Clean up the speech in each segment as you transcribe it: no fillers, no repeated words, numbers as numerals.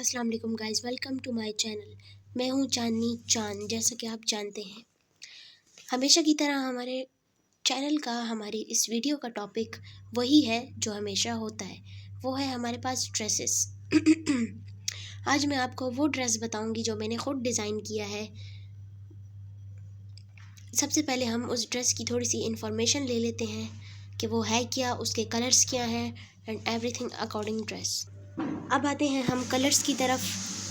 अस्सलाम वालेकुम guys, welcome to my channel. मैं हूं चांदनी चांद। जैसा कि आप जानते हैं, हमेशा की तरह हमारे चैनल का हमारी इस वीडियो का टॉपिक वही है जो हमेशा होता है, वो है हमारे पास ड्रेसेस। आज मैं आपको वो ड्रेस बताऊंगी जो मैंने खुद डिज़ाइन किया है। सबसे पहले हम उस ड्रेस की थोड़ी सी इंफॉर्मेशन ले लेते हैं कि वो है क्या, उसके कलर्स क्या हैं एंड एवरीथिंग अकॉर्डिंग ड्रेस। अब आते हैं हम कलर्स की तरफ।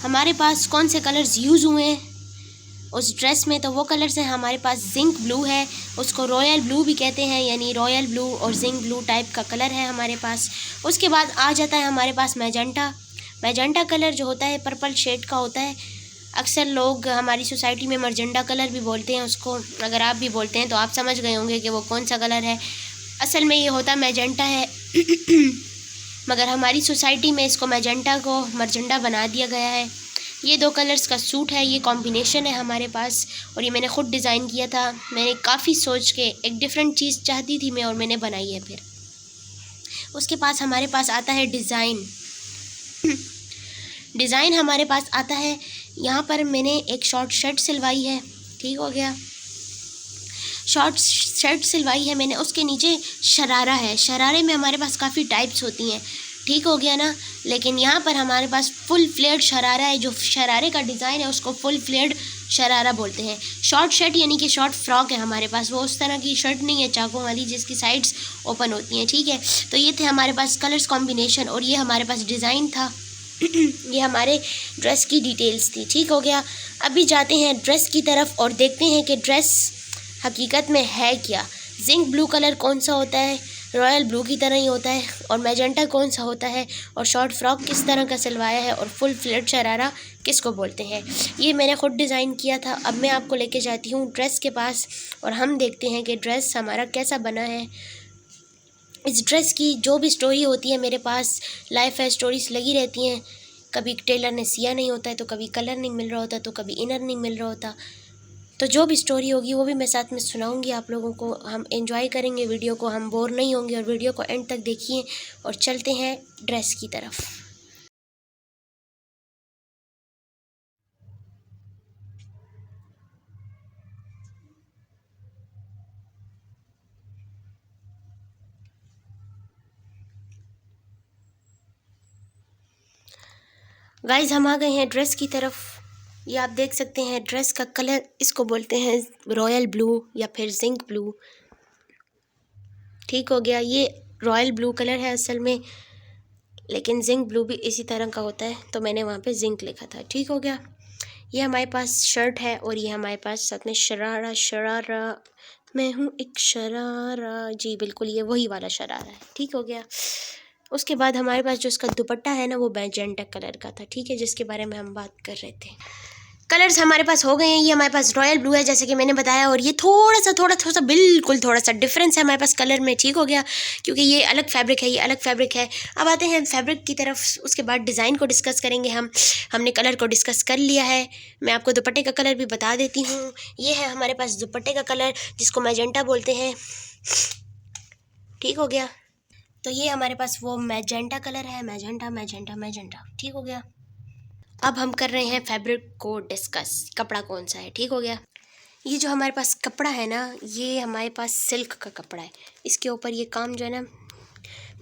हमारे पास कौन से कलर्स यूज़ हुए हैं उस ड्रेस में, तो वो कलर्स हैं हमारे पास जिंक ब्लू है, उसको रॉयल ब्लू भी कहते हैं, यानी रॉयल ब्लू और जिंक ब्लू टाइप का कलर है हमारे पास। उसके बाद आ जाता है हमारे पास मैजेंटा। मैजेंटा कलर जो होता है पर्पल शेड का होता है। अक्सर लोग हमारी सोसाइटी में मरजेंटा कलर भी बोलते हैं उसको। अगर आप भी बोलते हैं तो आप समझ गए होंगे कि वो कौन सा कलर है। असल में ये होता मैजेंटा है। मगर हमारी सोसाइटी में इसको मैजेंटा को मरजेंटा बना दिया गया है। ये दो कलर्स का सूट है, ये कॉम्बिनेशन है हमारे पास, और ये मैंने ख़ुद डिज़ाइन किया था। मैंने काफ़ी सोच के एक डिफरेंट चीज़ चाहती थी मैं, और मैंने बनाई है। फिर उसके पास हमारे पास आता है डिज़ाइन। डिज़ाइन हमारे पास आता है, यहाँ पर मैंने एक शॉर्ट शर्ट सिलवाई है, ठीक हो गया। शॉर्ट शर्ट सिलवाई है मैंने, उसके नीचे शरारा है। शरारे में हमारे पास काफ़ी टाइप्स होती हैं, ठीक हो गया ना। लेकिन यहाँ पर हमारे पास फुल फ्लेयर्ड शरारा है। जो शरारे का डिज़ाइन है उसको फुल फ्लेयर्ड शरारा बोलते हैं। शॉर्ट शर्ट यानी कि शॉर्ट फ्रॉक है हमारे पास, वो उस तरह की शर्ट नहीं है चाकों वाली जिसकी साइड्स ओपन होती हैं, ठीक है। तो ये थे हमारे पास कलर्स कॉम्बिनेशन, और ये हमारे पास डिज़ाइन था। ये हमारे ड्रेस की डिटेल्स थी, ठीक हो गया। अभी जाते हैं ड्रेस की तरफ और देखते हैं कि ड्रेस हकीकत में है क्या। जिंक ब्लू कलर कौन सा होता है, रॉयल ब्लू की तरह ही होता है, और मैजेंटा कौन सा होता है, और शॉर्ट फ्रॉक किस तरह का सिलवाया है, और फुल फ्लेट शरारा किसको बोलते हैं। ये मैंने खुद डिज़ाइन किया था। अब मैं आपको लेके जाती हूँ ड्रेस के पास, और हम देखते हैं कि ड्रेस हमारा कैसा बना है। इस ड्रेस की जो भी स्टोरी होती है मेरे पास, लाइफ है, स्टोरीज लगी रहती हैं। कभी टेलर ने सिया नहीं होता है, तो कभी कलर नहीं मिल रहा होता, तो कभी इनर नहीं मिल रहा होता। तो जो भी स्टोरी होगी वो भी मैं साथ में सुनाऊंगी आप लोगों को। हम एंजॉय करेंगे वीडियो को, हम बोर नहीं होंगे। और वीडियो को एंड तक देखिए, और चलते हैं ड्रेस की तरफ। गाइस, हम आ गए हैं ड्रेस की तरफ। ये आप देख सकते हैं ड्रेस का कलर, इसको बोलते हैं रॉयल ब्लू या फिर जिंक ब्लू, ठीक हो गया। ये रॉयल ब्लू कलर है असल में, लेकिन जिंक ब्लू भी इसी तरह का होता है, तो मैंने वहाँ पे जिंक लिखा था, ठीक हो गया। ये हमारे पास शर्ट है, और ये हमारे पास साथ में शरारा। शरारा, मैं हूँ एक शरारा, जी बिल्कुल ये वही वाला शरारा है, ठीक हो गया। उसके बाद हमारे पास जो इसका दुपट्टा है ना, वो मैजेंटा कलर का था, ठीक है, जिसके बारे में हम बात कर रहे थे। कलर्स हमारे पास हो गए हैं। ये हमारे पास रॉयल ब्लू है जैसे कि मैंने बताया, और ये थोड़ा सा बिल्कुल थोड़ा सा डिफरेंस है हमारे पास कलर में, ठीक हो गया, क्योंकि ये अलग फैब्रिक है, ये अलग फैब्रिक है। अब आते हैं फैब्रिक की तरफ, उसके बाद डिज़ाइन को डिस्कस करेंगे हम। हमने कलर को डिस्कस कर लिया है। मैं आपको दुपट्टे का कलर भी बता देती हूँ। ये है हमारे पास दुपट्टे का कलर, जिसको मैजेंटा बोलते हैं, ठीक हो गया। तो ये हमारे पास वो मैजेंटा कलर है, मैजेंटा मैजेंटा मैजेंटा, ठीक हो गया। अब हम कर रहे हैं फैब्रिक को डिस्कस, कपड़ा कौन सा है, ठीक हो गया। ये जो हमारे पास कपड़ा है ना, ये हमारे पास सिल्क का कपड़ा है। इसके ऊपर ये काम जो है ना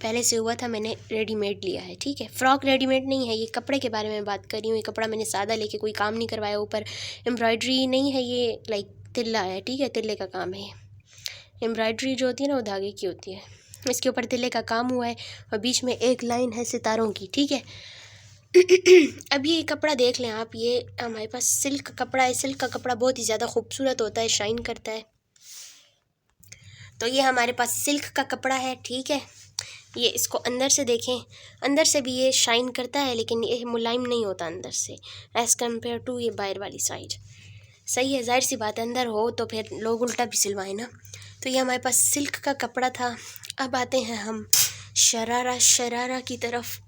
पहले से हुआ था, मैंने रेडीमेड लिया है, ठीक है। फ्रॉक रेडीमेड नहीं है, ये कपड़े के बारे में बात कर रही हूँ। ये कपड़ा मैंने सादा लेके कोई काम नहीं करवाया, ऊपर एम्ब्रॉयडरी नहीं है, ये लाइक तिल्ला है, ठीक है, तिल्ले का काम है। एम्ब्रॉयडरी जो होती है ना वो धागे की होती है, इसके ऊपर तिल्ले का काम हुआ है, और बीच में एक लाइन है सितारों की, ठीक है। अब ये कपड़ा देख लें आप, ये हमारे पास सिल्क कपड़ा है। सिल्क का कपड़ा बहुत ही ज़्यादा खूबसूरत होता है, शाइन करता है। तो ये हमारे पास सिल्क का कपड़ा है, ठीक है। ये इसको अंदर से देखें, अंदर से भी ये शाइन करता है, लेकिन ये मुलायम नहीं होता अंदर से एज़ कम्पेयर टू ये बाहर वाली साइड। सही है, जाहिर सी बात है, अंदर हो तो फिर लोग उल्टा भी सिलवाएं ना। तो ये हमारे पास सिल्क का कपड़ा था। अब आते हैं हम शरारा की तरफ।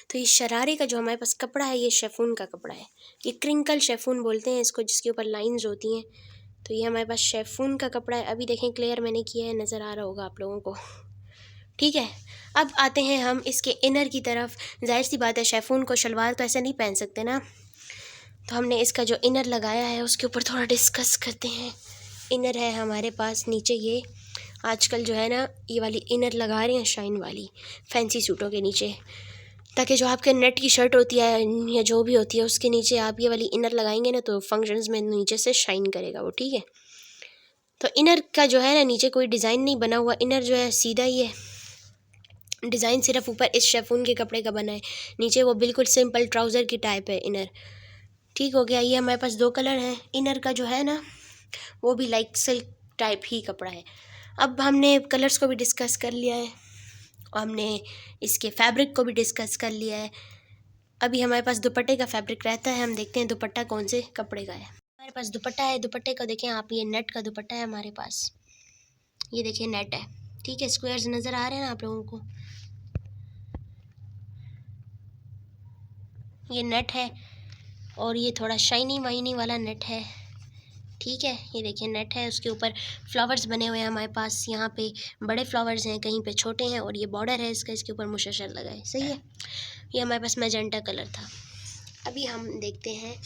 तो ये शरारे का जो हमारे पास कपड़ा है, ये शेफून का कपड़ा है। ये क्रिंकल शेफून बोलते हैं इसको, जिसके ऊपर लाइंस होती हैं। तो ये हमारे पास शेफून का कपड़ा है। अभी देखें, क्लियर मैंने किया है, नज़र आ रहा होगा आप लोगों को, ठीक है। अब आते हैं हम इसके इनर की तरफ। जाहिर सी बात है शेफून को शलवार तो ऐसे नहीं पहन सकते ना, तो हमने इसका जो इनर लगाया है उसके ऊपर थोड़ा डिस्कस करते हैं। इनर है हमारे पास नीचे, ये आजकल जो है ना ये वाली इनर लगा रहे हैं शाइन वाली फैंसी सूटों के नीचे, ताकि जो आपके नेट की शर्ट होती है या जो भी होती है उसके नीचे आप ये वाली इनर लगाएंगे ना तो फंक्शंस में नीचे से शाइन करेगा वो, ठीक है। तो इनर का जो है ना नीचे कोई डिज़ाइन नहीं बना हुआ, इनर जो है सीधा ही है, डिज़ाइन सिर्फ ऊपर इस शेफून के कपड़े का बना है, नीचे वो बिल्कुल सिंपल ट्राउज़र की टाइप है इनर। ठीक हो गया। ये हमारे पास 2 कलर हैं। इनर का जो है ना वो भी लाइक सिल्क टाइप ही कपड़ा है। अब हमने कलर्स को भी डिस्कस कर लिया है और हमने इसके फैब्रिक को भी डिस्कस कर लिया है। अभी हमारे पास दुपट्टे का फैब्रिक रहता है, हम देखते हैं दुपट्टा कौन से कपड़े का है। हमारे पास दुपट्टा है, दुपट्टे का देखें आप, ये नेट का दुपट्टा है हमारे पास, ये देखिए नेट है, ठीक है। स्क्वायर्स नज़र आ रहे हैं ना आप लोगों को, ये नेट है और ये थोड़ा शाइनी वाइनी वाला नेट है, ठीक है। ये देखिए नेट है, उसके ऊपर फ्लावर्स बने हुए हैं हमारे पास, यहाँ पे बड़े फ्लावर्स हैं, कहीं पे छोटे हैं, और ये बॉर्डर है इसका, इसके ऊपर मुशस्सर लगा है, सही है। ये हमारे पास मैजेंटा कलर था। अभी हम देखते हैं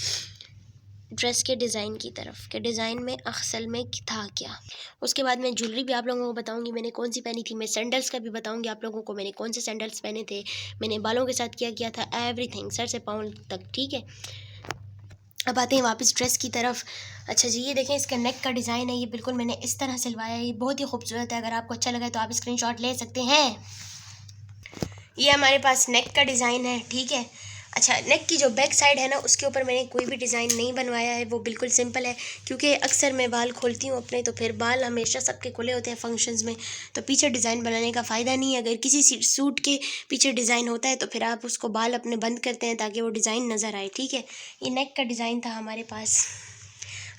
ड्रेस के डिज़ाइन की तरफ, के डिज़ाइन में असल में था क्या। उसके बाद मैं ज्वेलरी भी आप लोगों को बताऊंगी मैंने कौन सी पहनी थी, मैं सैंडल्स का भी बताऊंगी आप लोगों को मैंने कौन से सैंडल्स पहने थे, मैंने बालों के साथ क्या किया था, एवरीथिंग सर से पाँव तक, ठीक है। अब आते हैं वापस ड्रेस की तरफ। अच्छा जी, ये देखें इसका नेक का डिज़ाइन है, ये बिल्कुल मैंने इस तरह सिलवाया है, ये बहुत ही खूबसूरत है। अगर आपको अच्छा लगा तो आप स्क्रीनशॉट ले सकते हैं। ये हमारे पास नेक का डिज़ाइन है, ठीक है। अच्छा, नेक की जो बैक साइड है ना उसके ऊपर मैंने कोई भी डिज़ाइन नहीं बनवाया है, वो बिल्कुल सिंपल है, क्योंकि अक्सर मैं बाल खोलती हूँ अपने, तो फिर बाल हमेशा सबके खुले होते हैं फंक्शंस में, तो पीछे डिज़ाइन बनाने का फ़ायदा नहीं है। अगर किसी सूट के पीछे डिज़ाइन होता है तो फिर आप उसको बाल अपने बंद करते हैं ताकि वो डिज़ाइन नज़र आए, ठीक है। ये नेक का डिज़ाइन था हमारे पास।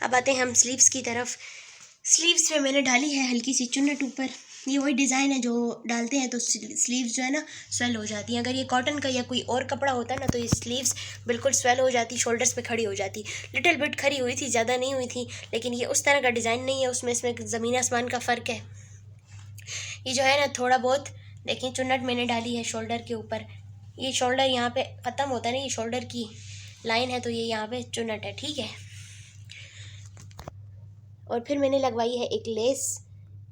अब आते हैं हम स्लीव्स की तरफ। स्लीव्स में मैंने डाली है हल्की सी चुन्नट ऊपर, ये वही डिज़ाइन है जो डालते हैं तो स्लीव्स जो है ना स्वेल हो जाती हैं। अगर ये कॉटन का या कोई और कपड़ा होता ना तो ये स्लीव्स बिल्कुल स्वेल हो जाती, शोल्डर्स पे खड़ी हो जाती, लिटिल बिट खड़ी हुई थी, ज़्यादा नहीं हुई थी, लेकिन ये उस तरह का डिज़ाइन नहीं है, उसमें इसमें ज़मीन आसमान का फ़र्क है। ये जो है ना थोड़ा बहुत देखिए चुन्नट मैंने डाली है शोल्डर के ऊपर, ये शोल्डर यहाँ पे ख़त्म होता है ना, ये शोल्डर की लाइन है तो ये यहाँ पे चुन्नट है, ठीक है। और फिर मैंने लगवाई है एक लेस,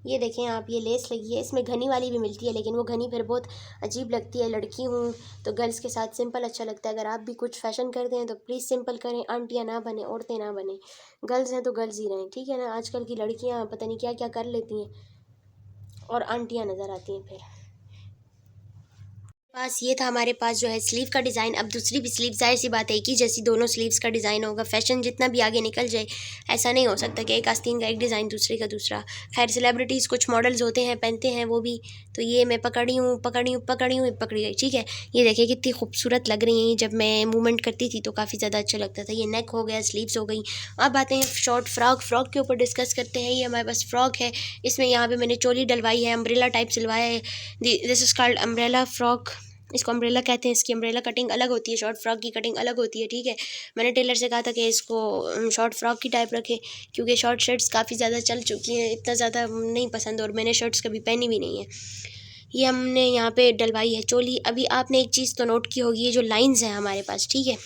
ये देखें आप, ये लेस लगी है, इसमें घनी वाली भी मिलती है लेकिन वो घनी फिर बहुत अजीब लगती है, लड़की हूँ तो गर्ल्स के साथ सिंपल अच्छा लगता है। अगर आप भी कुछ फैशन करते हैं तो प्लीज़ सिंपल करें, आंटियाँ ना बने, औरतें ना बने, गर्ल्स हैं तो गर्ल्स ही रहें, ठीक है ना। आजकल की लड़कियाँ पता नहीं क्या क्या कर लेती हैं और आंटियाँ नज़र आती हैं फिर। पास ये था हमारे पास जो है स्लीव का डिज़ाइन। अब दूसरी भी स्लीव, जाहिर सी बात है एक ही जैसी दोनों स्लीव्स का डिज़ाइन होगा, फैशन जितना भी आगे निकल जाए ऐसा नहीं हो सकता कि एक आस्तीन का एक डिज़ाइन दूसरे का दूसरा। खैर सेलिब्रिटीज़ कुछ मॉडल्स होते हैं पहनते हैं वो भी, तो ये मैं पकड़ी हूँ पकड़ी गई, ठीक है। ये देखिए कितनी खूबसूरत लग रही हैं, जब मैं मूवमेंट करती थी तो काफ़ी ज़्यादा अच्छा लगता था। ये नेक हो गया, स्लीव्स हो गई। अब आते हैं शॉर्ट फ्रॉक के ऊपर डिस्कस करते हैं। ये हमारे पास फ्रॉक है, इसमें यहाँ पर मैंने चोली डलवाई है, अम्ब्रेला टाइप सिलवाया है, this is called umbrella frock, इसको अम्ब्रेला कहते हैं। इसकी अम्ब्रेला कटिंग अलग होती है, शॉर्ट फ्रॉक की कटिंग अलग होती है, ठीक है। मैंने टेलर से कहा था कि इसको शॉर्ट फ्रॉक की टाइप रखे, क्योंकि शॉर्ट शर्ट्स काफ़ी ज़्यादा चल चुकी हैं, इतना ज़्यादा नहीं पसंद, और मैंने शर्ट्स कभी पहनी भी नहीं है। ये हमने यहाँ पे डलवाई है चोली। अभी आपने एक चीज़ तो नोट की होगी, ये जो लाइंस हैं हमारे पास, ठीक है,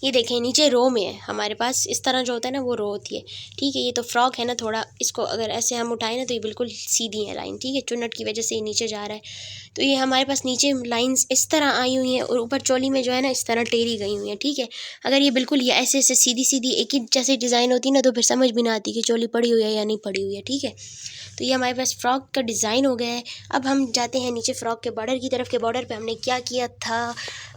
ये देखें नीचे रो में है हमारे पास, इस तरह जो होता है ना वो रो होती है, ठीक है। ये तो फ्रॉक है ना, थोड़ा इसको अगर ऐसे हम उठाएं ना तो ये बिल्कुल सीधी है लाइन, ठीक है, चुन्नट की वजह से ये नीचे जा रहा है, तो ये हमारे पास नीचे लाइंस इस तरह आई हुई हैं और ऊपर चोली में जो है ना इस तरह टेढ़ी गई हुई हैं, ठीक है। अगर ये बिल्कुल ये ऐसे ऐसे सीधी सीधी एक ही जैसे डिज़ाइन होती ना तो फिर समझ भी ना आती कि चोली पड़ी हुई है या नहीं पड़ी हुई है, ठीक है। तो ये हमारे पास फ़्रॉक का डिज़ाइन हो गया है। अब हम जाते हैं नीचे फ़्रॉक के बॉर्डर की तरफ, के बॉर्डर पे हमने क्या किया था।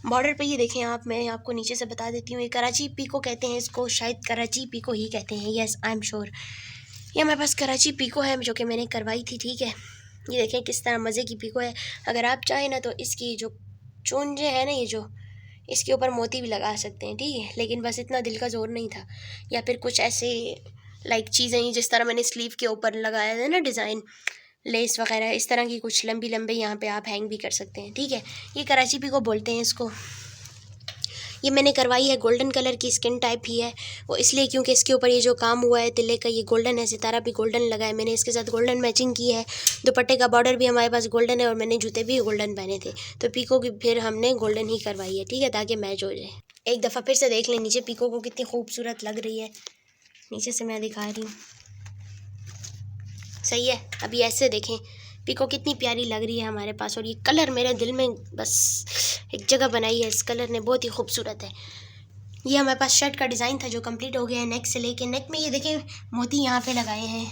बॉर्डर पे ये देखें आप, मैं आपको नीचे से बता देती हूँ, ये कराची पीको कहते हैं इसको, शायद कराची पीको ही कहते हैं, येस आई एम श्योर। ये हमारे पास कराची पीको है जो कि मैंने करवाई थी, ठीक है। ये देखें किस तरह मज़े की पीको है। अगर आप चाहें ना तो इसकी जो चूंजे हैं ना, ये जो इसके ऊपर मोती भी लगा सकते हैं, ठीक है, लेकिन बस इतना दिल का ज़ोर नहीं था। या फिर कुछ ऐसे लाइक चीज़ें जिस तरह मैंने स्लीव के ऊपर लगाया है ना डिज़ाइन, लेस वगैरह, इस तरह की कुछ लंबी यहाँ पे आप हैंग भी कर सकते हैं, ठीक है। ये कराची पीको बोलते हैं इसको। ये मैंने करवाई है गोल्डन कलर की, स्किन टाइप ही है वो इसलिए क्योंकि इसके ऊपर ये जो काम हुआ है तिल्ले का ये गोल्डन है, सितारा भी गोल्डन लगा है, मैंने इसके साथ गोल्डन मैचिंग की है। दुपट्टे का बॉर्डर भी हमारे पास गोल्डन है और मैंने जूते भी गोल्डन पहने थे, तो पीको की फिर हमने गोल्डन ही करवाई है, ठीक है, ताकि मैच हो जाए। एक दफ़ा फिर से देख लें नीचे पीको को कितनी खूबसूरत लग रही है, नीचे से मैं दिखा रही हूँ, सही है। अभी ऐसे देखें पीको कितनी प्यारी लग रही है हमारे पास, और ये कलर मेरे दिल में बस एक जगह बनाई है इस कलर ने, बहुत ही खूबसूरत है। ये हमारे पास शर्ट का डिज़ाइन था जो कंप्लीट हो गया है नेक से लेके। नेक में ये देखें मोती यहाँ पे लगाए हैं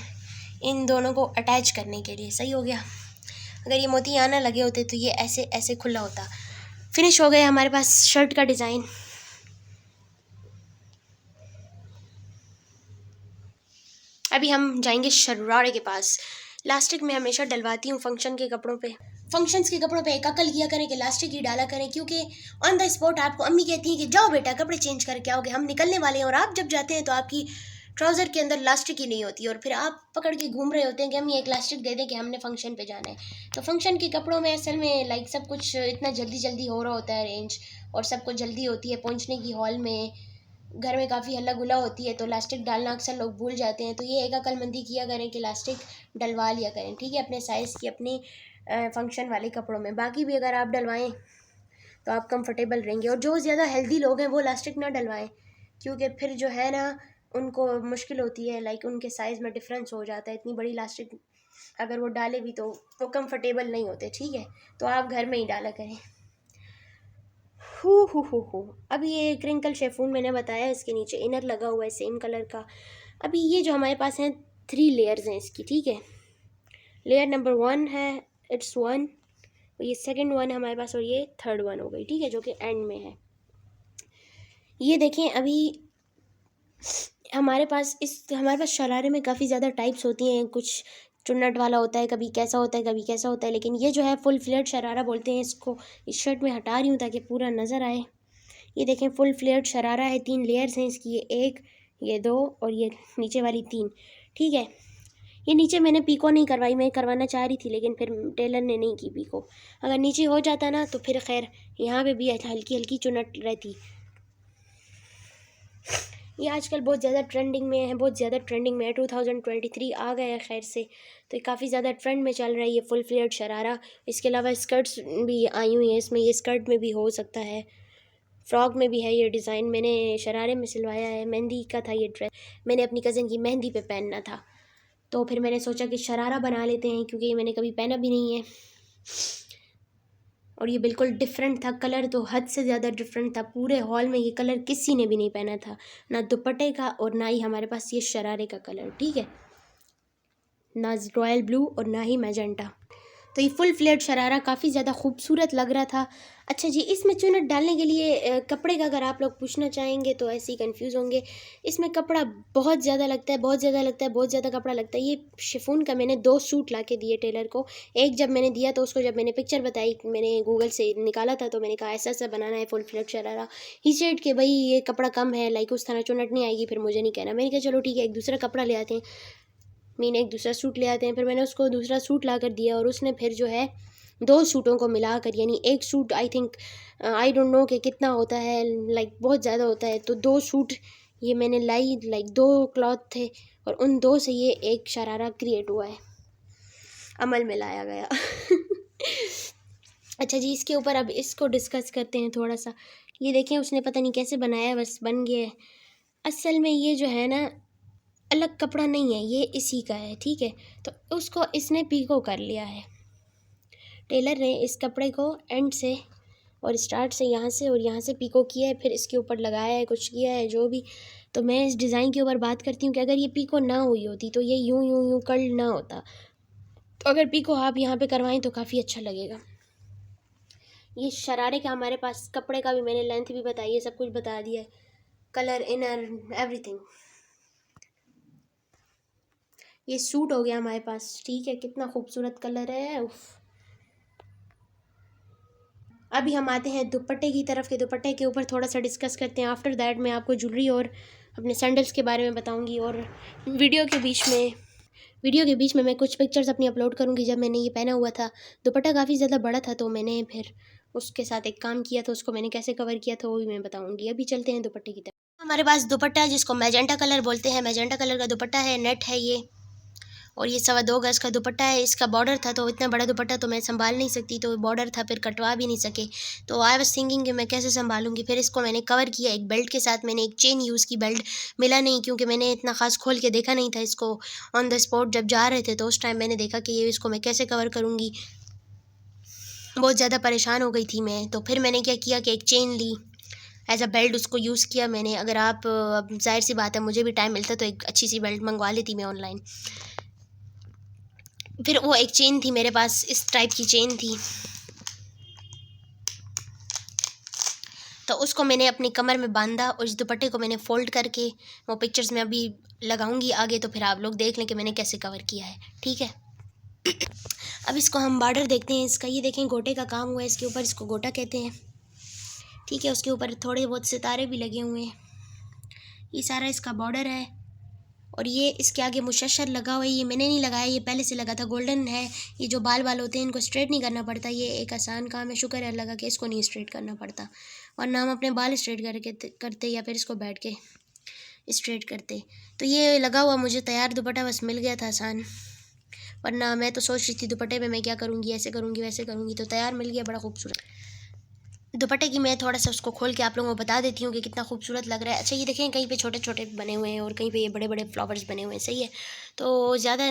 इन दोनों को अटैच करने के लिए, सही हो गया। अगर ये मोती यहाँ ना लगे होते तो ये ऐसे ऐसे खुला होता। फिनिश हो गया हमारे पास शर्ट का डिज़ाइन। अभी हम जाएंगे शरारे के पास। लास्टिक में हमेशा डलवाती हूँ फंक्शन के कपड़ों पे। फंक्शंस के कपड़ों पे एक अकल किया करें कि लास्टिक ही डाला करें, क्योंकि ऑन द स्पॉट आपको अम्मी कहती हैं कि जाओ बेटा कपड़े चेंज करके आओगे, हम निकलने वाले हैं, और आप जब जाते हैं तो आपकी ट्राउज़र के अंदर लास्टिक ही नहीं होती और फिर आप पकड़ के घूम रहे होते हैं कि हम ये एक लास्टिक दे दें कि हमने फंक्शन पे जाना है। तो फंक्शन के कपड़ों में असल में लाइक सब कुछ इतना जल्दी जल्दी हो रहा होता है अरेंज, और सबको जल्दी होती है पहुँचने की हॉल में, घर में काफ़ी हल्ला गुला होती है, तो लास्टिक डालना अक्सर लोग भूल जाते हैं। तो ये एक अक्लमंदी किया करें कि लास्टिक डलवा लिया करें, ठीक है, अपने साइज़ की अपने फंक्शन वाले कपड़ों में। बाकी भी अगर आप डलवाएं तो आप कंफर्टेबल रहेंगे, और जो ज़्यादा हेल्दी लोग हैं वो लास्टिक ना डलवाएं, क्योंकि फिर जो है ना उनको मुश्किल होती है, लाइक उनके साइज़ में डिफरेंस हो जाता है। इतनी बड़ी लास्टिक अगर वो डाले भी तो वो कंफर्टेबल नहीं होते, ठीक है, तो आप घर में ही डाला करें। हो अभी ये क्रिंकल शेफून मैंने बताया, इसके नीचे इनर लगा हुआ है सेम कलर का। अभी ये जो हमारे पास हैं 3 लेयर्स हैं इसकी, ठीक है, लेयर नंबर 1 है, इट्स 1, ये सेकंड 1 है हमारे पास, और ये थर्ड 1 हो गई, ठीक है, जो कि एंड में है। ये देखें अभी हमारे पास शरारे में काफ़ी ज़्यादा टाइप्स होती हैं, कुछ चुन्नट वाला होता है, कभी कैसा होता है कभी कैसा होता है, लेकिन ये जो है फुल फ्लेयर्ड शरारा बोलते हैं इसको। इस शर्ट में हटा रही हूँ ताकि पूरा नज़र आए। ये देखें फुल फ्लेयर्ड शरारा है, 3 लेयर्स हैं इसकी, ये 1, ये 2 और ये नीचे वाली 3, ठीक है। ये नीचे मैंने पीको नहीं करवाई, मैं करवाना चाह रही थी लेकिन फिर टेलर ने नहीं की पीको। अगर नीचे हो जाता ना तो फिर खैर यहाँ पे भी हल्की हल्की चुन्नट रहती। ये आजकल बहुत ज़्यादा ट्रेंडिंग में है, 2023 आ गया है खैर से, तो ये काफ़ी ज़्यादा ट्रेंड में चल रहा है ये फुल फ्लेयर्ड शरारा। इसके अलावा स्कर्ट्स भी आई हुई हैं इसमें, ये स्कर्ट में भी हो सकता है, फ्रॉक में भी है ये डिज़ाइन। मैंने शरारे में सिलवाया है, मेहंदी का था ये ड्रेस, मैंने अपनी कज़न की मेहंदी पे पहनना था, तो फिर मैंने सोचा कि शरारा बना लेते हैं, क्योंकि ये मैंने कभी पहना भी नहीं है, और ये बिल्कुल डिफरेंट था। कलर तो हद से ज़्यादा डिफरेंट था, पूरे हॉल में ये कलर किसी ने भी नहीं पहना था, ना दुपट्टे का और ना ही हमारे पास ये शरारे का कलर, ठीक है, ना रॉयल ब्लू और ना ही मैजेंटा। तो ये फुल फ्लेयर्ड शरारा काफ़ी ज़्यादा खूबसूरत लग रहा था। अच्छा जी, इसमें चुन्नट डालने के लिए कपड़े का अगर आप लोग पूछना चाहेंगे तो ऐसे ही कंफ्यूज होंगे। इसमें कपड़ा बहुत ज़्यादा लगता है, बहुत ज़्यादा कपड़ा लगता है। ये शिफॉन का मैंने 2 सूट ला के दिए टेलर को। एक जब मैंने दिया तो उसको जब मैंने पिक्चर बताई, मैंने गूगल से निकाला था, तो मैंने कहा ऐसा ऐसा बनाना है full flared sharara. He said कि भाई ये कपड़ा कम है, लाइक उस तरह चुन्नट नहीं आएगी, फिर मुझे नहीं कहना। मैंने कहा चलो ठीक है, एक दूसरा कपड़ा ले आते हैं, मैंने एक दूसरा सूट ले आते हैं। फिर मैंने उसको दूसरा सूट ला कर दिया, और उसने फिर जो है 2 सूटों को मिला कर, यानी एक suit I think I don't know कि कितना होता है, लाइक बहुत ज़्यादा होता है, तो 2 सूट ये मैंने लाई, लाइक 2 क्लॉथ थे, और उन 2 से ये एक शरारा क्रिएट हुआ है, अमल में लाया गया। अच्छा जी, इसके ऊपर अब इसको डिस्कस करते हैं थोड़ा सा। ये देखें उसने पता नहीं कैसे बनाया, बस बन गया है। असल में ये जो है ना अलग कपड़ा नहीं है, ये इसी का है, ठीक है, तो उसको इसने पीको कर लिया है, टेलर ने इस कपड़े को एंड से और स्टार्ट से यहाँ से और यहाँ से पीको किया है, फिर इसके ऊपर लगाया है, कुछ किया है जो भी। तो मैं इस डिज़ाइन के ऊपर बात करती हूँ कि अगर ये पीको ना हुई होती तो ये यूं यूं यूं कर्ल ना होता, तो अगर पीको आप यहाँ पे करवाएं तो काफ़ी अच्छा लगेगा। ये शरारे का हमारे पास कपड़े का भी मैंने लेंथ भी बताई है, सब कुछ बता दिया है, कलर इनर एवरीथिंग। ये सूट हो गया हमारे पास, ठीक है, कितना खूबसूरत कलर है, उफ। अभी हम आते हैं दुपट्टे की तरफ के दुपट्टे के ऊपर थोड़ा सा डिस्कस करते हैं। आफ्टर दैट मैं आपको ज्वेलरी और अपने सैंडल्स के बारे में बताऊंगी, और वीडियो के बीच में मैं कुछ पिक्चर्स अपनी अपलोड करूंगी जब मैंने ये पहना हुआ था। दुपट्टा काफ़ी ज़्यादा बड़ा था तो मैंने फिर उसके साथ एक काम किया था, उसको मैंने कैसे कवर किया था वो भी मैं बताऊँगी। अभी चलते हैं दुपट्टे की तरफ। हमारे पास दुपट्टा है जिसको मैजेंटा कलर बोलते हैं, मैजेंटा कलर का दुपट्टा है, नेट है ये, और ये 2.25 गज का दुपट्टा है। इसका बॉर्डर था तो इतना बड़ा दुपट्टा तो मैं संभाल नहीं सकती, तो बॉर्डर था फिर कटवा भी नहीं सके, तो आई वाज थिंकिंग कि मैं कैसे संभालूंगी। फिर इसको मैंने कवर किया एक बेल्ट के साथ। मैंने एक चेन यूज़ की, बेल्ट मिला नहीं क्योंकि मैंने इतना ख़ास खोल के देखा नहीं था इसको। ऑन द स्पॉट जब जा रहे थे तो उस टाइम मैंने देखा कि ये इसको मैं कैसे कवर करूँगी, बहुत ज़्यादा परेशान हो गई थी मैं। तो फिर मैंने क्या किया कि एक चेन ली, एज अ बेल्ट उसको यूज़ किया मैंने। अगर आप अब जाहिर सी बात है मुझे भी टाइम मिलता तो एक अच्छी सी बेल्ट मंगवा लेती मैं ऑनलाइन। फिर वो एक चेन थी मेरे पास, इस टाइप की चेन थी, तो उसको मैंने अपनी कमर में बांधा और इस दुपट्टे को मैंने फ़ोल्ड करके, वो पिक्चर्स में अभी लगाऊंगी आगे, तो फिर आप लोग देख लें कि मैंने कैसे कवर किया है, ठीक है। अब इसको हम बॉर्डर देखते हैं इसका। ये देखें गोटे का काम हुआ है इसके ऊपर, इसको गोटा कहते हैं, ठीक है। उसके ऊपर थोड़े बहुत सितारे भी लगे हुए हैं। ये सारा इसका बॉर्डर है और ये इसके आगे मुशस्सर लगा हुआ है, ये मैंने नहीं लगाया, ये पहले से लगा था, गोल्डन है। ये जो बाल होते हैं इनको स्ट्रेट नहीं करना पड़ता, ये एक आसान काम है, शुक्र है अल्लाह का कि इसको नहीं स्ट्रेट करना पड़ता, वरना हम अपने बाल स्ट्रेट करके करते या फिर इसको बैठ के स्ट्रेट करते। तो ये लगा हुआ मुझे तैयार दुपट्टा बस मिल गया था आसान, वरना मैं तो सोच रही थी दुपट्टे में मैं क्या करूँगी, ऐसे करूँगी वैसे करूँगी, तो तैयार मिल गया, बड़ा खूबसूरत दुपट्टे की। मैं थोड़ा सा उसको खोल के आप लोगों को बता देती हूँ कि कितना खूबसूरत लग रहा है। अच्छा ये देखें कहीं पे छोटे छोटे बने हुए हैं और कहीं पे ये बड़े बड़े फ्लावर्स बने हुए हैं, सही है। तो ज़्यादा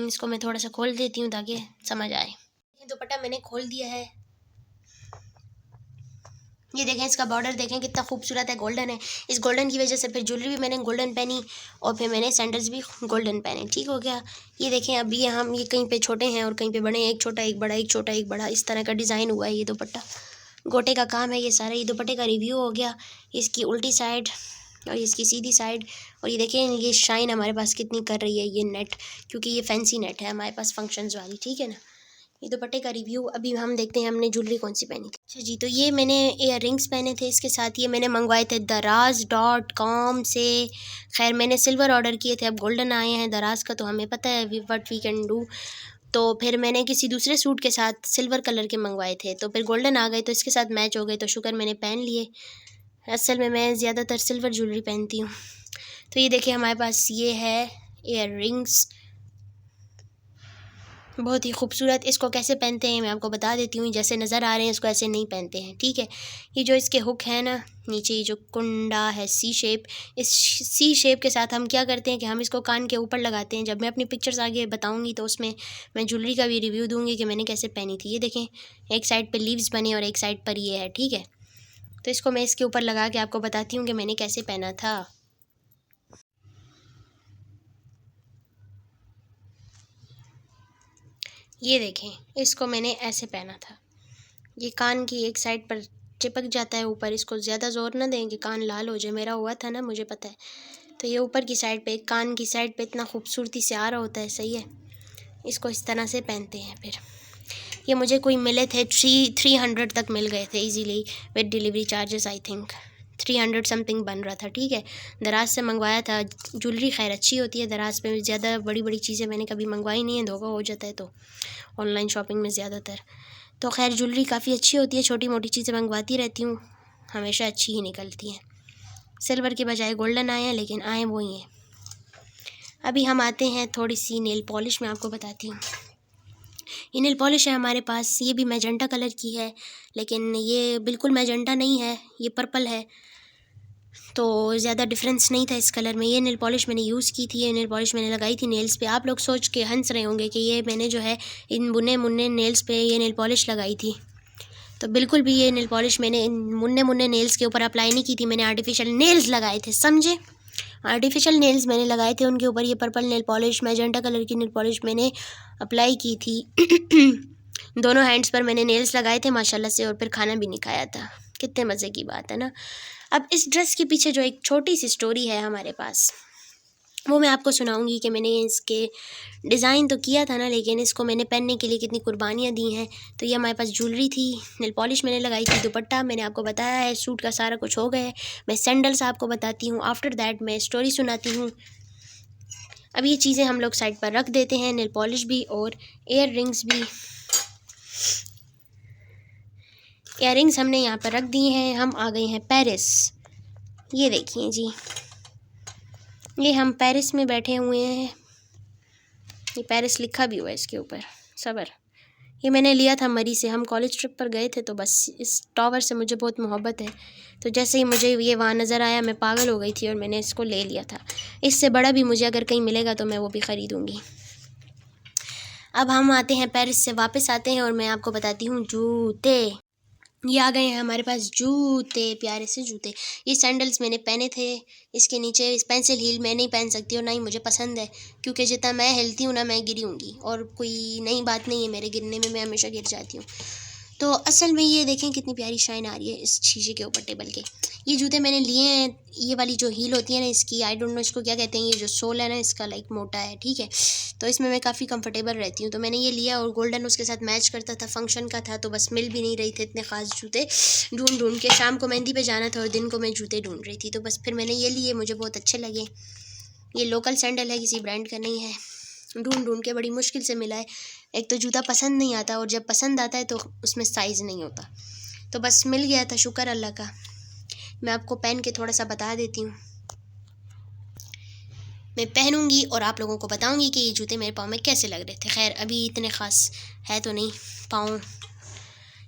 इसको मैं थोड़ा सा खोल देती हूँ ताकि समझ आए। दुपट्टा मैंने खोल दिया है, ये देखें इसका बॉर्डर देखें कितना खूबसूरत है, गोल्डन है। इस गोल्डन की वजह से फिर ज्वेलरी भी मैंने गोल्डन पहनी और फिर मैंने सैंडल्स भी गोल्डन पहने, ठीक हो गया। ये देखें अभी हम ये कहीं पे छोटे हैं और कहीं पे बड़े हैं, एक छोटा एक बड़ा, एक छोटा एक बड़ा, इस तरह का डिज़ाइन हुआ है। ये दुपट्टा गोटे का काम है ये सारा। ये दुपट्टे का रिव्यू हो गया, इसकी उल्टी साइड और इसकी सीधी साइड। और ये देखें ये शाइन हमारे पास कितनी कर रही है ये नेट, क्योंकि ये फैंसी नेट है हमारे पास फंक्शंस वाली, ठीक है ना। ये दुपट्टे का रिव्यू। अभी हम देखते हैं हमने ज्वेलरी कौन सी पहनी थी। अच्छा जी, तो ये मैंने इयर रिंग्स पहने थे, इसके साथ ये मैंने मंगवाए थे daraz.com से। खैर मैंने सिल्वर ऑर्डर किए थे, अब गोल्डन आए हैं दराज का, तो हमें पता है व्हाट वी कैन डू। तो फिर मैंने किसी दूसरे सूट के साथ सिल्वर कलर के मंगवाए थे, तो फिर गोल्डन आ गए तो इसके साथ मैच हो गए, तो शुक्र मैंने पहन लिए। असल में मैं ज़्यादातर सिल्वर ज्वेलरी पहनती हूँ। तो ये देखिए हमारे पास ये है इयर रिंग्स, बहुत ही खूबसूरत। इसको कैसे पहनते हैं मैं आपको बता देती हूँ, जैसे नज़र आ रहे हैं इसको ऐसे नहीं पहनते हैं, ठीक है। ये जो इसके हुक है ना नीचे, ये जो कुंडा है सी शेप, इस सी शेप के साथ हम क्या करते हैं कि हम इसको कान के ऊपर लगाते हैं। जब मैं अपनी पिक्चर्स आगे बताऊँगी तो उसमें मैं ज्वेलरी का भी रिव्यू दूँगी कि मैंने कैसे पहनी थी। ये देखें एक साइड पर लीव्स बने और एक साइड पर ये है, ठीक है। तो इसको मैं इसके ऊपर लगा के आपको बताती हूँ कि मैंने कैसे पहना था। ये देखें इसको मैंने ऐसे पहना था, ये कान की एक साइड पर चिपक जाता है ऊपर, इसको ज़्यादा ज़ोर ना दें कि कान लाल हो जाए, मेरा हुआ था ना मुझे पता है। तो ये ऊपर की साइड पे, कान की साइड पे इतना खूबसूरती से आ रहा होता है, सही है। इसको इस तरह से पहनते हैं। फिर ये मुझे कोई मिले थे 300 तक मिल गए थे easily with delivery charges, I think 300 something बन रहा था, ठीक है। दराज से मंगवाया था। ज्वेलरी खैर अच्छी होती है दराज पे, ज़्यादा बड़ी बड़ी चीज़ें मैंने कभी मंगवाई नहीं है, धोखा हो जाता है तो ऑनलाइन शॉपिंग में ज़्यादातर। तो खैर ज्वेलरी काफ़ी अच्छी होती है, छोटी मोटी चीज़ें मंगवाती रहती हूँ, हमेशा अच्छी ही निकलती हैं। सिल्वर के बजाय गोल्डन आए हैं लेकिन आए वही हैं। अभी हम आते हैं थोड़ी सी नेल पॉलिश, मैं आपको बताती हूँ। ये नेल पॉलिश है हमारे पास, ये भी मैजेंटा कलर की है, लेकिन ये बिल्कुल मैजेंटा नहीं है, ये पर्पल है, तो ज़्यादा डिफरेंस नहीं था इस कलर में। ये नेल पॉलिश मैंने यूज़ की थी, ये नेल पॉलिश मैंने लगाई थी नेल्स पे। आप लोग सोच के हंस रहे होंगे कि ये मैंने जो है इन बुने मुन्ने नेल्स पे ये नेल पॉलिश लगाई थी, तो बिल्कुल भी ये नेल पॉलिश मैंने इन मुन्ने मुन्ने नेल्स के ऊपर अप्लाई नहीं की थी, मैंने आर्टिफिशियल नेल्स लगाए थे, समझे। आर्टिफिशियल नेल्स मैंने लगाए थे, उनके ऊपर ये purple nail polish, magenta colour की नेल पॉलिश मैंने अप्लाई की थी। दोनों हैंड्स पर मैंने नेल्स लगाए थे माशाल्लाह से, और फिर खाना भी नहीं खाया था। कितने मज़े की बात है ना। अब इस ड्रेस के पीछे जो एक छोटी सी स्टोरी है हमारे पास, वो मैं आपको सुनाऊंगी कि मैंने इसके डिज़ाइन तो किया था ना, लेकिन इसको मैंने पहनने के लिए कितनी कुर्बानियाँ दी हैं। तो ये हमारे पास ज्वेलरी थी, नेल पॉलिश मैंने लगाई थी, दुपट्टा मैंने आपको बताया है, सूट का सारा कुछ हो गया है। मैं सैंडल्स आपको बताती हूँ, आफ्टर दैट मैं स्टोरी सुनाती हूँ। अब ये चीज़ें हम लोग साइड पर रख देते हैं, नेल पॉलिश भी और ईयर रिंग्स भी। इयररिंग्स हमने यहाँ पर रख दिए हैं। हम आ गए हैं पेरिस। ये देखिए जी, ये हम पेरिस में बैठे हुए हैं। ये पेरिस लिखा भी हुआ है इसके ऊपर, सबर। ये मैंने लिया था मरी से, हम कॉलेज ट्रिप पर गए थे तो बस इस टावर से मुझे बहुत मोहब्बत है। तो जैसे ही मुझे ये वहाँ नज़र आया मैं पागल हो गई थी और मैंने इसको ले लिया था। इससे बड़ा भी मुझे अगर कहीं मिलेगा तो मैं वो भी ख़रीदूँगी। अब हम आते हैं पेरिस से वापस आते हैं और मैं आपको बताती हूँ जूते। ये आ गए हैं हमारे पास जूते, प्यारे से जूते। ये सैंडल्स मैंने पहने थे। इसके नीचे इस पेंसिल हील मैं नहीं पहन सकती और ना ही मुझे पसंद है, क्योंकि जितना मैं हिलती हूँ ना मैं गिरी होंगी, और कोई नई बात नहीं है मेरे गिरने में, मैं हमेशा गिर जाती हूँ। तो असल में ये देखें कितनी प्यारी शाइन आ रही है इस शीशे के ऊपर टेबल के। ये जूते मैंने लिए हैं, ये वाली जो हील होती है ना इसकी, आई डोंट नो इसको क्या कहते हैं, ये जो सोल है ना इसका लाइक मोटा है, ठीक है। तो इसमें मैं काफ़ी कंफर्टेबल रहती हूँ, तो मैंने ये लिया और गोल्डन उसके साथ मैच करता था, फंक्शन का था तो बस मिल भी नहीं रही थे इतने ख़ास जूते। ढूंढ ढूंढ के शाम को मेहंदी पे जाना था और दिन को मैं जूते ढूंढ रही थी, तो बस फिर मैंने ये लिए, मुझे बहुत अच्छे लगे। ये लोकल सैंडल है, किसी ब्रांड का नहीं है, ढूंढ ढूंढ के बड़ी मुश्किल से मिला है। एक तो जूता पसंद नहीं आता और जब पसंद आता है तो उसमें साइज़ नहीं होता, तो बस मिल गया था, शुक्र अल्लाह का। मैं आपको पहन के थोड़ा सा बता देती हूँ, मैं पहनूंगी और आप लोगों को बताऊंगी कि ये जूते मेरे पाँव में कैसे लग रहे थे। खैर अभी इतने ख़ास है तो नहीं पाँव।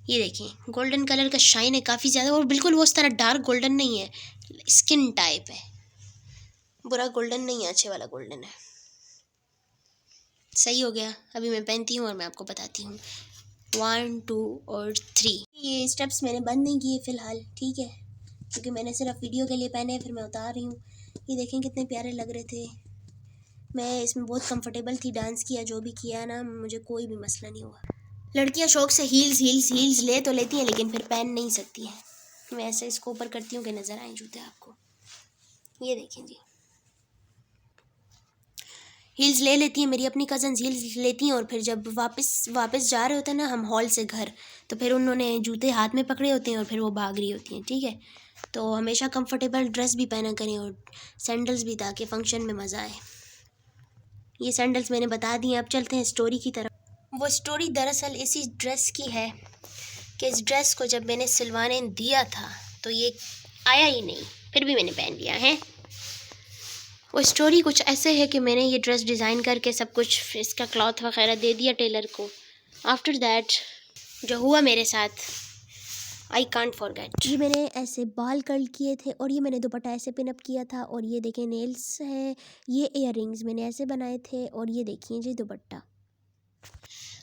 ये देखिए गोल्डन कलर का शाइन है काफ़ी ज़्यादा, और बिल्कुल वो उस तरह डार्क गोल्डन नहीं है, स्किन टाइप है, बुरा गोल्डन नहीं है, अच्छे वाला गोल्डन है। सही हो गया। अभी मैं पहनती हूँ और मैं आपको बताती हूँ 1 2 और 3। ये स्टेप्स मैंने बंद नहीं किए फ़िलहाल, ठीक है, क्योंकि मैंने सिर्फ वीडियो के लिए पहने, फिर मैं उतार रही हूँ। ये देखें कितने प्यारे लग रहे थे, मैं इसमें बहुत कंफर्टेबल थी, डांस किया जो भी किया ना, मुझे कोई भी मसला नहीं हुआ। लड़कियां शौक से हील्स हील्स हील्स ले तो लेती हैं लेकिन फिर पहन नहीं सकती हैं। मैं ऐसे इसको ऊपर करती हूँ कि नज़र आए जूते आपको। ये देखें जी, हील्स ले लेती हैं, मेरी अपनी कज़न्स हील्स लेती हैं और फिर जब वापस जा रहे होते हैं ना हम हॉल से घर, तो फिर उन्होंने जूते हाथ में पकड़े होते हैं और फिर वो भाग रही होती हैं, ठीक है। तो हमेशा कंफर्टेबल ड्रेस भी पहना करें और सैंडल्स भी, ताकि फ़ंक्शन में मज़ा आए। ये सैंडल्स मैंने बता दिए। अब चलते हैं स्टोरी की तरफ। वो स्टोरी दरअसल इसी ड्रेस की है कि इस ड्रेस को जब मैंने सिलवाने दिया था तो ये आया ही नहीं, फिर भी मैंने पहन लिया है। वो स्टोरी कुछ ऐसे है कि मैंने ये ड्रेस डिज़ाइन करके सब कुछ इसका क्लॉथ वगैरह दे दिया टेलर को। आफ्टर दैट जो हुआ मेरे साथ, आई कांट फॉरगेट। ये मैंने ऐसे बाल कर्ल किए थे और ये मैंने दुपट्टा ऐसे पिनअप किया था, और ये देखें नेल्स है, ये इयररिंग्स मैंने ऐसे बनाए थे, और ये देखिए जी दुपट्टा।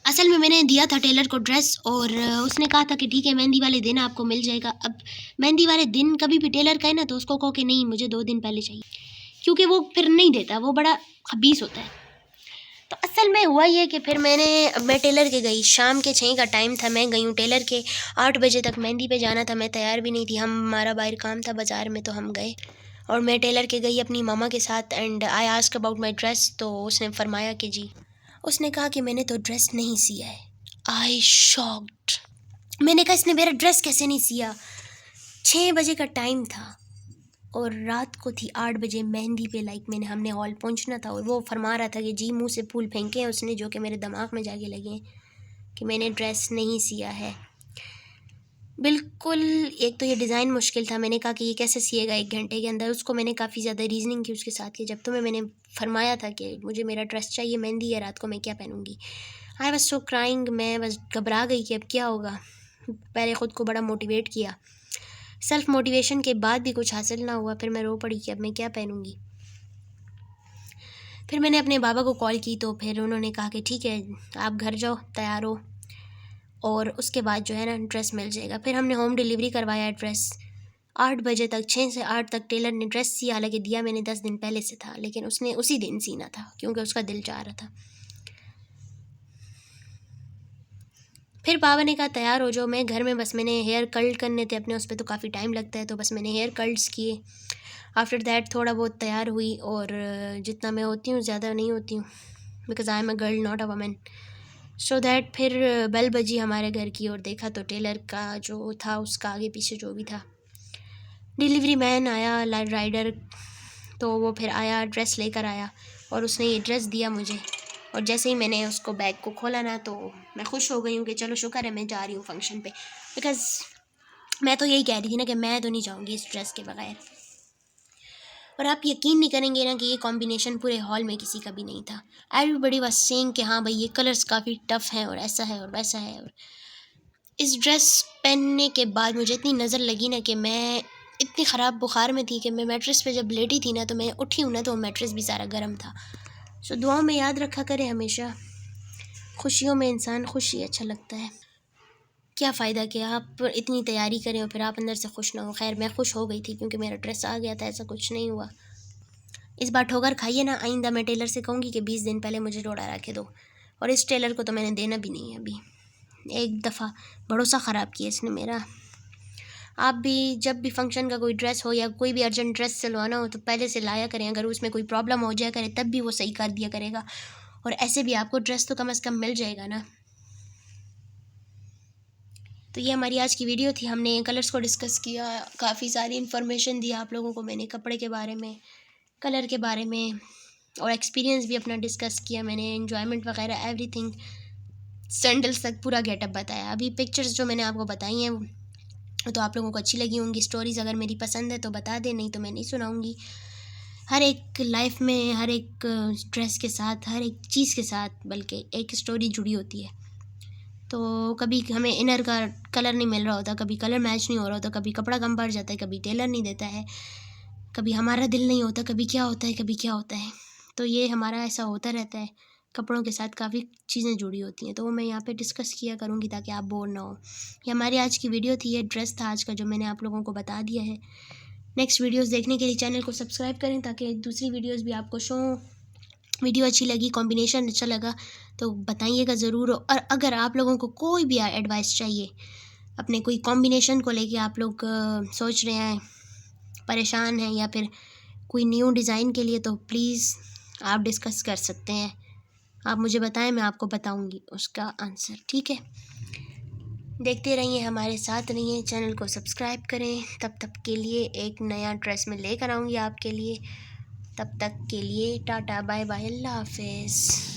असल में मैंने दिया था टेलर को ड्रेस और उसने कहा था कि ठीक है मेहंदी वाले दिन आपको मिल जाएगा। अब मेहंदी वाले दिन कभी भी टेलर का है ना, तो उसको कहो कि नहीं मुझे 2 दिन पहले चाहिए, क्योंकि वो फिर नहीं देता, वो बड़ा खबीस होता है। तो असल में हुआ ये कि फिर मैं टेलर के गई, शाम के 6 का टाइम था, मैं गई हूँ टेलर के। 8 बजे तक मेहंदी पे जाना था, मैं तैयार भी नहीं थी, हमारा बाहर काम था बाज़ार में, तो हम गए और मैं टेलर के गई अपनी मामा के साथ। And I ask about my dress, तो उसने फरमाया कि जी, उसने कहा कि मैंने तो ड्रेस नहीं सिया है। आई शॉक्ड। मैंने कहा इसने मेरा ड्रेस कैसे नहीं सिया? 6 बजे का टाइम था और रात को थी 8 बजे मेहंदी पे, लाइक हमने हॉल पहुंचना था, और वो फरमा रहा था कि जी मुंह से फूल फेंके हैं उसने, जो कि मेरे दिमाग में जाके लगे हैं कि मैंने ड्रेस नहीं सिया है। बिल्कुल, एक तो ये डिज़ाइन मुश्किल था, मैंने कहा कि ये कैसे सिएगा 1 घंटे के अंदर। उसको मैंने काफ़ी ज़्यादा रीजनिंग की उसके साथ कि जब तुम्हें मैंने फरमाया था कि मुझे मेरा ड्रेस चाहिए, मेहंदी है रात को, मैं क्या पहनूंगी। आई वॉज सो क्राइंग, मैं बस घबरा गई कि अब क्या होगा। पहले ख़ुद को बड़ा मोटिवेट किया, सेल्फ मोटिवेशन के बाद भी कुछ हासिल ना हुआ, फिर मैं रो पड़ी कि अब मैं क्या पहनूंगी। फिर मैंने अपने बाबा को कॉल की, तो फिर उन्होंने कहा कि ठीक है आप घर जाओ, तैयार हो, और उसके बाद जो है ना ड्रेस मिल जाएगा। फिर हमने होम डिलीवरी करवाया ड्रेस। 8 बजे तक, 6 से 8 तक टेलर ने ड्रेस सिया, हालांकि दिया मैंने 10 दिन पहले से था, लेकिन उसने उसी दिन सीना था क्योंकि उसका दिल चाह रहा था। फिर पापा ने कहा तैयार हो जाओ। मैं घर में बस मैंने हेयर कर्ल करने थे अपने, उस पर तो काफ़ी टाइम लगता है, तो बस मैंने हेयर कर्ल्स किए। आफ्टर दैट थोड़ा बहुत तैयार हुई, और जितना मैं होती हूँ ज़्यादा नहीं होती हूँ, because I am a girl not a woman. So that फिर बेल बजी हमारे घर की, और देखा तो टेलर का जो था उसका आगे पीछे जो भी था, डिलीवरी मैन आया, राइडर, तो वो फिर आया, ड्रेस लेकर आया और उसने ये ड्रेस दिया मुझे। और जैसे ही मैंने उसको बैग को खोला ना, तो मैं खुश हो गई हूँ कि चलो शुक्र है मैं जा रही हूँ फंक्शन पे, बिकॉज़ मैं तो यही कह रही थी ना कि मैं तो नहीं जाऊँगी इस ड्रेस के बगैर। और आप यकीन नहीं करेंगे ना कि ये कॉम्बिनेशन पूरे हॉल में किसी का भी नहीं था। एवरीबॉडी वाज सेइंग कि हाँ भाई ये कलर्स काफ़ी टफ हैं और ऐसा है और वैसा है। और इस ड्रेस पहनने के बाद मुझे इतनी नज़र लगी ना कि मैं इतनी ख़राब बुखार में थी कि मैं मैट्रेस पे जब लेटी थी ना तो मैं उठी हूँ ना तो मैट्रेस भी सारा गर्म था। सो दुआओं में याद रखा करें हमेशा, खुशियों में इंसान खुश ही अच्छा लगता है। क्या फ़ायदा कि आप इतनी तैयारी करें और फिर आप अंदर से खुश ना हो। खैर मैं खुश हो गई थी क्योंकि मेरा ड्रेस आ गया था, ऐसा कुछ नहीं हुआ। इस बार ठोकर खाइए ना, आइंदा मैं टेलर से कहूँगी कि 20 दिन पहले मुझे रोड़ा रखे दो। और इस टेलर को तो मैंने देना भी नहीं है अभी, एक दफ़ा भरोसा ख़राब किया इसने मेरा। आप भी जब भी फंक्शन का कोई ड्रेस हो या कोई भी अर्जेंट ड्रेस सिलवाना हो तो पहले से लाया करें, अगर उसमें कोई प्रॉब्लम हो जाया करे तब भी वो सही कर दिया करेगा। और ऐसे भी आपको ड्रेस तो कम से कम मिल जाएगा ना। तो ये हमारी आज की वीडियो थी, हमने कलर्स को डिस्कस किया, काफ़ी सारी इन्फॉर्मेशन दी आप लोगों को मैंने कपड़े के बारे में, कलर के बारे में, और एक्सपीरियंस भी अपना डिस्कस किया मैंने, एन्जॉयमेंट वगैरह एवरीथिंग, सैंडल्स तक पूरा गेटअप बताया। अभी पिक्चर्स जो मैंने आपको बताई हैं तो आप लोगों को अच्छी लगी होंगी। स्टोरीज़ अगर मेरी पसंद है तो बता दें, नहीं तो मैं नहीं सुनाऊंगी। हर एक लाइफ में हर एक ड्रेस के साथ, हर एक चीज़ के साथ बल्कि एक स्टोरी जुड़ी होती है। तो कभी हमें इनर का कलर नहीं मिल रहा होता, कभी कलर मैच नहीं हो रहा होता, कभी कपड़ा कम पड़ जाता है, कभी टेलर नहीं देता है, कभी हमारा दिल नहीं होता, कभी क्या होता है कभी क्या होता है। तो ये हमारा ऐसा होता रहता है, कपड़ों के साथ काफ़ी चीज़ें जुड़ी होती हैं, तो वो मैं यहाँ पे डिस्कस किया करूँगी ताकि आप बोर ना हो। ये हमारी आज की वीडियो थी, ये ड्रेस था आज का जो मैंने आप लोगों को बता दिया है। नेक्स्ट वीडियोस देखने के लिए चैनल को सब्सक्राइब करें ताकि दूसरी वीडियोस भी आपको शो। वीडियो अच्छी लगी, कॉम्बिनेशन अच्छा लगा तो बताइएगा ज़रूर। और अगर आप लोगों को कोई भी एडवाइस चाहिए अपने कोई कॉम्बिनेशन को लेके, आप लोग सोच रहे हैं, परेशान हैं, या फिर कोई न्यू डिज़ाइन के लिए, तो प्लीज़ आप डिस्कस कर सकते हैं। आप मुझे बताएं, मैं आपको बताऊंगी उसका आंसर, ठीक है। देखते रहिए, हमारे साथ रहिए, चैनल को सब्सक्राइब करें। तब तक के लिए एक नया ड्रेस में लेकर आऊँगी आपके लिए। तब तक के लिए टाटा बाय बाय, अल्लाह हाफिज़।